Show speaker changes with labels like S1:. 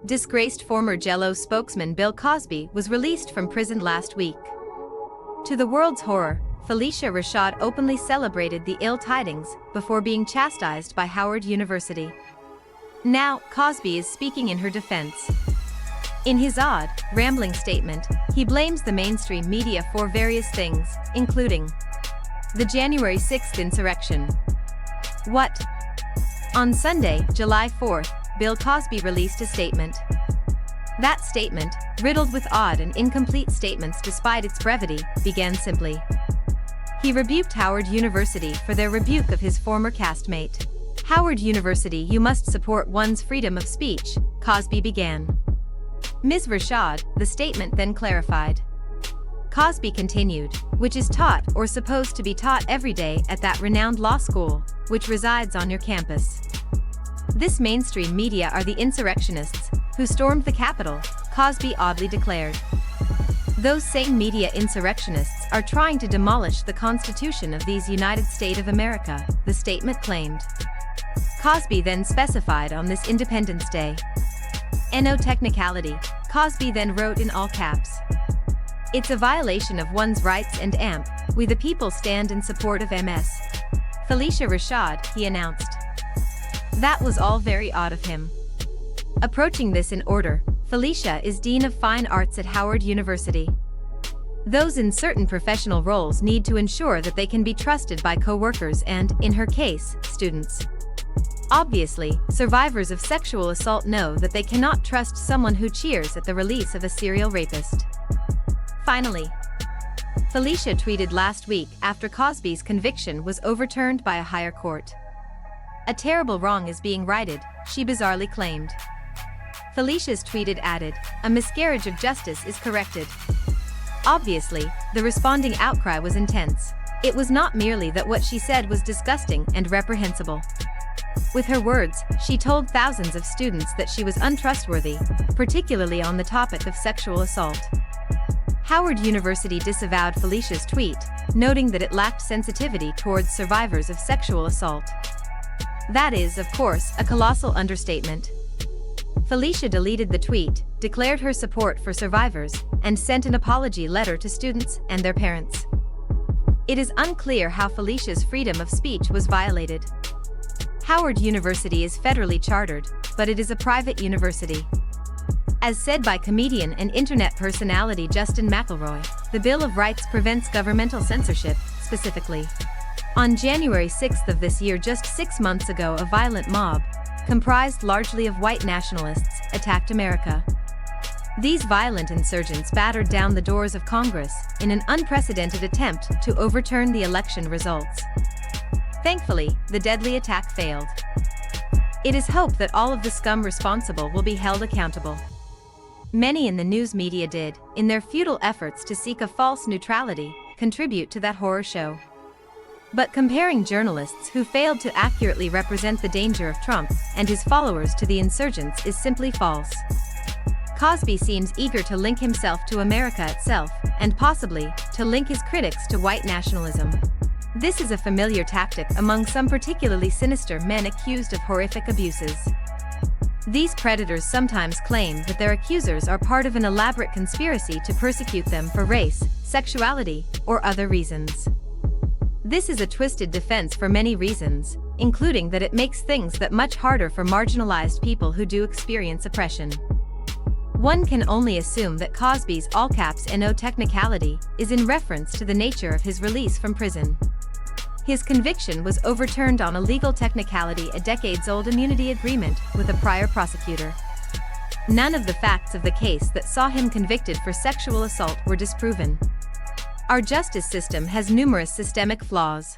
S1: Disgraced former Jell-O spokesman Bill Cosby was released from prison last week. To the world's horror, Phylicia Rashad openly celebrated the ill tidings before being chastised by Howard University. Now, Cosby is speaking in her defense. In his odd, rambling statement, he blames the mainstream media for various things, including the January 6th insurrection. What? On Sunday, July 4th, Bill Cosby released a statement. That statement, riddled with odd and incomplete statements despite its brevity, began simply. He rebuked Howard University for their rebuke of his former castmate. Howard University, you must support one's freedom of speech, Cosby began. Ms. Rashad, the statement then clarified. Cosby continued, which is taught or supposed to be taught every day at that renowned law school, which resides on your campus. This mainstream media are the insurrectionists who stormed the Capitol, Cosby oddly declared. Those same media insurrectionists are trying to demolish the Constitution of these United States of America, the statement claimed. Cosby then specified on this Independence Day. No technicality, Cosby then wrote in all caps. It's a violation of one's rights and we the people stand in support of Ms. Phylicia Rashad, he announced. That was all very odd of him. Approaching this in order, Phylicia is Dean of Fine Arts at Howard University. Those in certain professional roles need to ensure that they can be trusted by co-workers and, in her case, students. Obviously, survivors of sexual assault know that they cannot trust someone who cheers at the release of a serial rapist. Finally, Phylicia tweeted last week after Cosby's conviction was overturned by a higher court. A terrible wrong is being righted, she bizarrely claimed. Phylicia's tweeted added, a miscarriage of justice is corrected. Obviously, the responding outcry was intense. It was not merely that what she said was disgusting and reprehensible. With her words, she told thousands of students that she was untrustworthy, particularly on the topic of sexual assault. Howard University disavowed Phylicia's tweet, noting that it lacked sensitivity towards survivors of sexual assault. That is, of course, a colossal understatement. Phylicia deleted the tweet, declared her support for survivors, and sent an apology letter to students and their parents. It is unclear how Phylicia's freedom of speech was violated. Howard University is federally chartered, but it is a private university. As said by comedian and internet personality Justin McElroy, the Bill of Rights prevents governmental censorship, specifically. On January 6th of this year, just 6 months ago, a violent mob, comprised largely of white nationalists, attacked America. These violent insurgents battered down the doors of Congress in an unprecedented attempt to overturn the election results. Thankfully, the deadly attack failed. It is hoped that all of the scum responsible will be held accountable. Many in the news media did, in their futile efforts to seek a false neutrality, contribute to that horror show. But comparing journalists who failed to accurately represent the danger of Trump and his followers to the insurgents is simply false. Cosby seems eager to link himself to America itself, and possibly, to link his critics to white nationalism. This is a familiar tactic among some particularly sinister men accused of horrific abuses. These predators sometimes claim that their accusers are part of an elaborate conspiracy to persecute them for race, sexuality, or other reasons. This is a twisted defense for many reasons, including that it makes things that much harder for marginalized people who do experience oppression. One can only assume that Cosby's all-caps "no technicality" is in reference to the nature of his release from prison. His conviction was overturned on a legal technicality, a decades-old immunity agreement with a prior prosecutor. None of the facts of the case that saw him convicted for sexual assault were disproven. Our justice system has numerous systemic flaws.